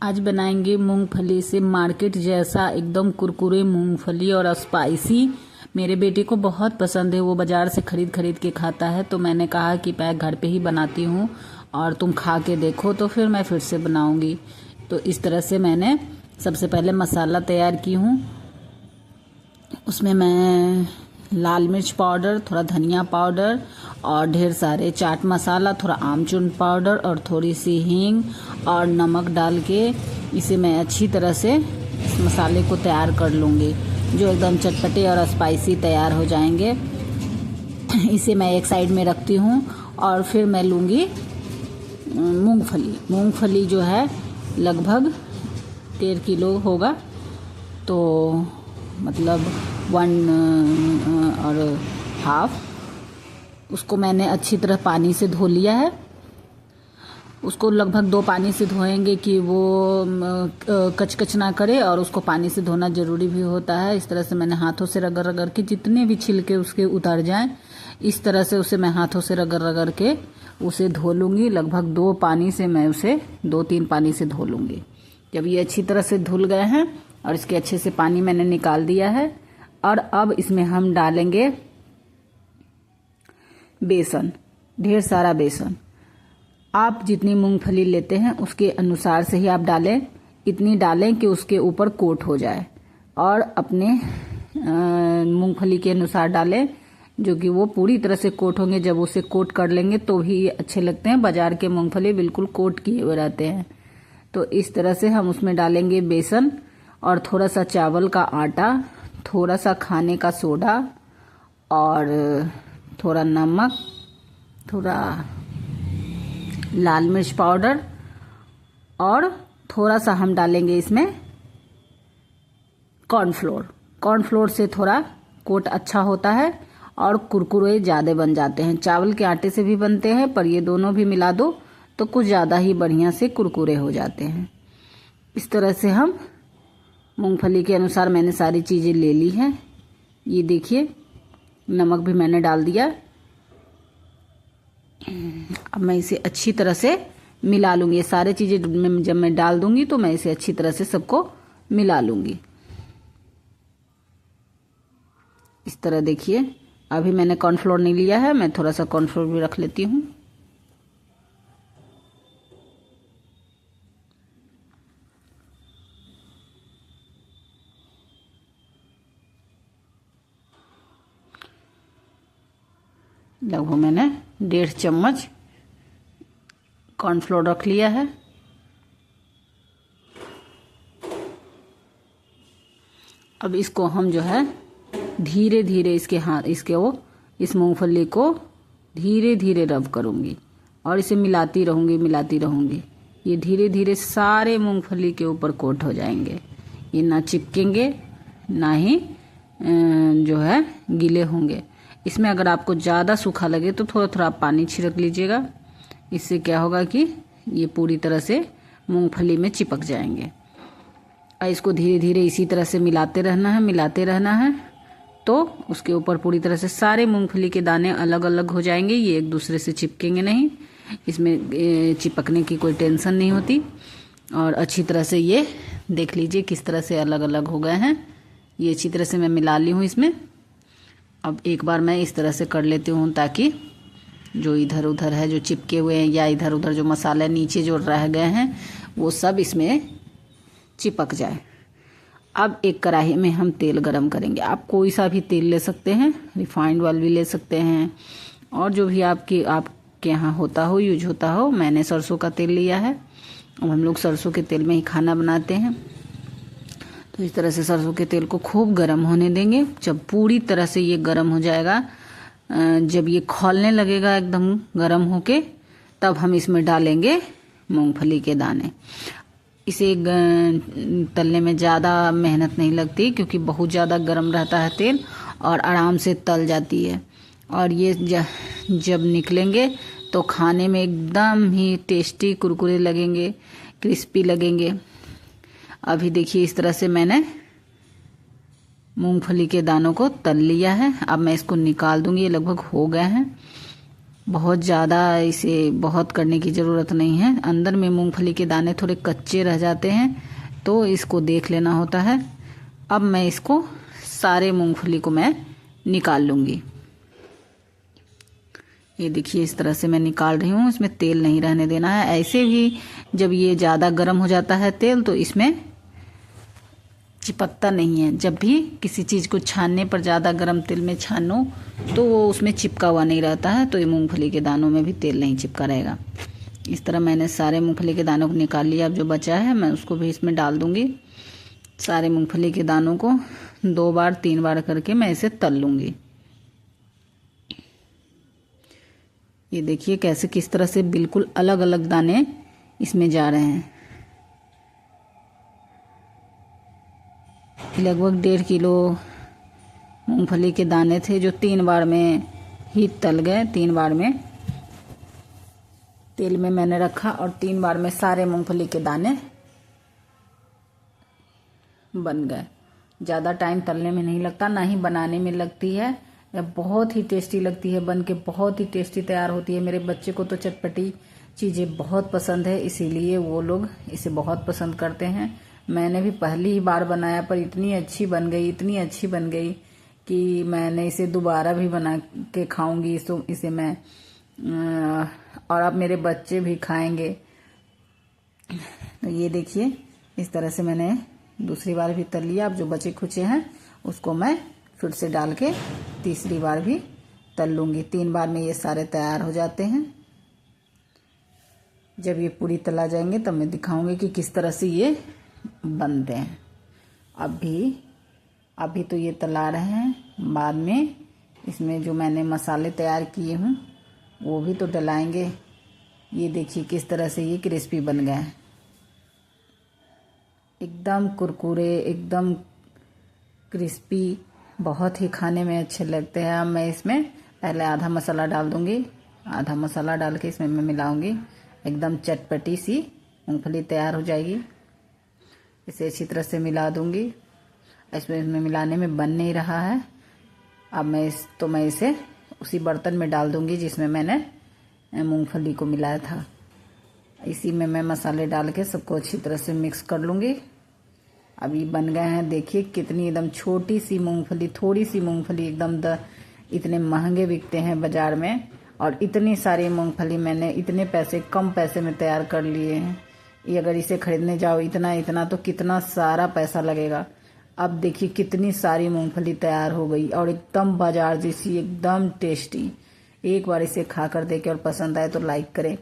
आज बनाएंगे मूंगफली से मार्केट जैसा एकदम कुरकुरे मूंगफली और स्पाइसी। मेरे बेटे को बहुत पसंद है, वो बाज़ार से खरीद के खाता है। तो मैंने कहा कि मैं घर पे ही बनाती हूँ और तुम खा के देखो, तो फिर मैं फिर से बनाऊँगी। तो इस तरह से मैंने सबसे पहले मसाला तैयार की हूँ। उसमें मैं लाल मिर्च पाउडर, थोड़ा धनिया पाउडर और ढेर सारे चाट मसाला, थोड़ा आमचूर पाउडर और थोड़ी सी हींग और नमक डाल के इसे मैं अच्छी तरह से इस मसाले को तैयार कर लूँगी, जो एकदम चटपटे और स्पाइसी तैयार हो जाएंगे। इसे मैं एक साइड में रखती हूँ और फिर मैं लूँगी मूंगफली जो है लगभग 1.5 किलो होगा, तो मतलब 1.5। उसको मैंने अच्छी तरह पानी से धो लिया है। उसको लगभग 2 पानी से धोएंगे कि वो कचकच ना करे, और उसको पानी से धोना ज़रूरी भी होता है। इस तरह से मैंने हाथों से रगड़ के जितने भी छिलके उसके उतर जाएं, इस तरह से उसे मैं हाथों से रगड़ के उसे धो लूँगी। लगभग 2 पानी से मैं उसे 2-3 पानी से धो लूँगी। जब ये अच्छी तरह से धुल गए हैं और इसके अच्छे से पानी मैंने निकाल दिया है, और अब इसमें हम डालेंगे बेसन, ढेर सारा बेसन। आप जितनी मूंगफली लेते हैं उसके अनुसार से ही आप डालें। इतनी डालें कि उसके ऊपर कोट हो जाए, और अपने मूंगफली के अनुसार डालें जो कि वो पूरी तरह से कोट होंगे। जब उसे कोट कर लेंगे तो भी अच्छे लगते हैं। बाजार के मूंगफली बिल्कुल कोट किए हुए रहते हैं। तो इस तरह से हम उसमें डालेंगे बेसन और थोड़ा सा चावल का आटा, थोड़ा सा खाने का सोडा और थोड़ा नमक, थोड़ा लाल मिर्च पाउडर, और थोड़ा सा हम डालेंगे इसमें कॉर्नफ्लोर। कॉर्नफ्लोर से थोड़ा कोट अच्छा होता है और कुरकुरे ज़्यादा बन जाते हैं। चावल के आटे से भी बनते हैं, पर ये दोनों भी मिला दो तो कुछ ज़्यादा ही बढ़िया से कुरकुरे हो जाते हैं। इस तरह से हम मूंगफली के अनुसार मैंने सारी चीज़ें ले ली हैं। ये देखिए, नमक भी मैंने डाल दिया। अब मैं इसे अच्छी तरह से मिला लूँगी। ये सारी चीज़ें जब मैं डाल दूँगी तो मैं इसे अच्छी तरह से सबको मिला लूँगी। इस तरह देखिए, अभी मैंने कॉर्नफ्लोर नहीं लिया है, मैं थोड़ा सा कॉर्नफ्लोर भी रख लेती हूँ। लगभग मैंने 1.5 चम्मच कॉर्नफ्लोर रख लिया है। अब इसको हम जो है धीरे धीरे इस मूंगफली को धीरे धीरे रब करूँगी और इसे मिलाती रहूँगी। ये धीरे धीरे सारे मूंगफली के ऊपर कोट हो जाएंगे। ये ना चिपकेंगे ना ही जो है गीले होंगे। इसमें अगर आपको ज़्यादा सूखा लगे तो थोड़ा थोड़ा पानी छिड़क लीजिएगा। इससे क्या होगा कि ये पूरी तरह से मूंगफली में चिपक जाएंगे। और इसको धीरे धीरे इसी तरह से मिलाते रहना है तो उसके ऊपर पूरी तरह से सारे मूंगफली के दाने अलग अलग हो जाएंगे। ये एक दूसरे से चिपकेंगे नहीं, इसमें चिपकने की कोई टेंशन नहीं होती। और अच्छी तरह से ये देख लीजिए किस तरह से अलग अलग हो गए हैं। ये अच्छी तरह से मैं मिला ली हूँ इसमें। अब एक बार मैं इस तरह से कर लेती हूँ ताकि जो इधर उधर है, जो चिपके हुए हैं, या इधर उधर जो मसाले नीचे जो रह गए हैं, वो सब इसमें चिपक जाए। अब एक कढ़ाई में हम तेल गरम करेंगे। आप कोई सा भी तेल ले सकते हैं, रिफाइंड ऑयल भी ले सकते हैं, और जो भी आपके यहाँ यूज होता हो। मैंने सरसों का तेल लिया है। अब हम लोग सरसों के तेल में ही खाना बनाते हैं। तो इस तरह से सरसों के तेल को खूब गर्म होने देंगे। जब पूरी तरह से ये गर्म हो जाएगा, जब ये खौलने लगेगा एकदम गर्म होके, तब हम इसमें डालेंगे मूंगफली के दाने। इसे तलने में ज़्यादा मेहनत नहीं लगती, क्योंकि बहुत ज़्यादा गर्म रहता है तेल और आराम से तल जाती है। और ये जब निकलेंगे तो खाने में एकदम ही टेस्टी कुरकुरे लगेंगे, क्रिस्पी लगेंगे। अभी देखिए, इस तरह से मैंने मूंगफली के दानों को तल लिया है। अब मैं इसको निकाल दूंगी। ये लगभग हो गए हैं। बहुत ज़्यादा इसे बहुत करने की ज़रूरत नहीं है। अंदर में मूंगफली के दाने थोड़े कच्चे रह जाते हैं तो इसको देख लेना होता है। अब मैं इसको सारे मूंगफली को मैं निकाल लूँगी। ये देखिए इस तरह से मैं निकाल रही हूँ, इसमें तेल नहीं रहने देना है। ऐसे भी जब ये ज़्यादा गर्म हो जाता है तेल तो इसमें चिपकता नहीं है। जब भी किसी चीज़ को छानने पर ज़्यादा गर्म तेल में छानो तो वो उसमें चिपका हुआ नहीं रहता है, तो ये मूंगफली के दानों में भी तेल नहीं चिपका रहेगा। इस तरह मैंने सारे मूंगफली के दानों को निकाल लिया। अब जो बचा है मैं उसको भी इसमें डाल दूँगी। सारे मूंगफली के दानों को 2 बार 3 बार करके मैं इसे तल लूँगी। ये देखिए कैसे किस तरह से बिल्कुल अलग अलग दाने इसमें जा रहे हैं। लगभग 1.5 किलो मूंगफली के दाने थे जो 3 बार में ही तल गए। 3 बार में तेल में मैंने रखा और 3 बार में सारे मूंगफली के दाने बन गए। ज़्यादा टाइम तलने में नहीं लगता, ना ही बनाने में लगती है। बहुत ही टेस्टी लगती है, बन के बहुत ही टेस्टी तैयार होती है। मेरे बच्चे को तो चटपटी चीज़ें बहुत पसंद है, इसीलिए वो लोग इसे बहुत पसंद करते हैं। मैंने भी पहली ही बार बनाया पर इतनी अच्छी बन गई, इतनी अच्छी बन गई कि मैंने इसे दोबारा भी बना के खाऊंगी। इसे मैं और अब मेरे बच्चे भी खाएंगे। तो ये देखिए इस तरह से मैंने दूसरी बार भी तल लिया। अब जो बचे खुचे हैं उसको मैं फिर से डाल के तीसरी बार भी तल लूँगी। 3 बार में ये सारे तैयार हो जाते हैं। जब ये पूरी तला जाएंगे तब मैं दिखाऊंगी कि किस तरह से ये बनते हैं। अभी तो ये तला रहे हैं, बाद में इसमें जो मैंने मसाले तैयार किए हूँ वो भी तो डलाएंगे। ये देखिए किस तरह से ये क्रिस्पी बन गए हैं, एकदम कुरकुरे, एकदम क्रिस्पी, बहुत ही खाने में अच्छे लगते हैं। अब मैं इसमें पहले आधा मसाला डाल दूंगी। आधा मसाला डाल के इसमें मैं मिलाऊंगी। एकदम चटपटी सी मूंगफली तैयार हो जाएगी। इसे अच्छी तरह से मिला दूंगी। इसमें मिलाने में बन नहीं रहा है। अब मैं इसे उसी बर्तन में डाल दूंगी जिसमें मैंने मूंगफली को मिलाया था। इसी में मैं मसाले डाल के सबको अच्छी तरह से मिक्स कर लूँगी। अब ये बन गए हैं। देखिए कितनी एकदम छोटी सी मूंगफली, थोड़ी सी मूंगफली, एकदम इतने महंगे बिकते हैं बाज़ार में, और इतनी सारी मूंगफली मैंने इतने कम पैसे में तैयार कर लिए हैं। ये अगर इसे खरीदने जाओ इतना तो कितना सारा पैसा लगेगा। अब देखिए कितनी सारी मूंगफली तैयार हो गई और एकदम बाजार जैसी, एकदम टेस्टी। एक बार इसे खा कर देखें और पसंद आए तो लाइक करें।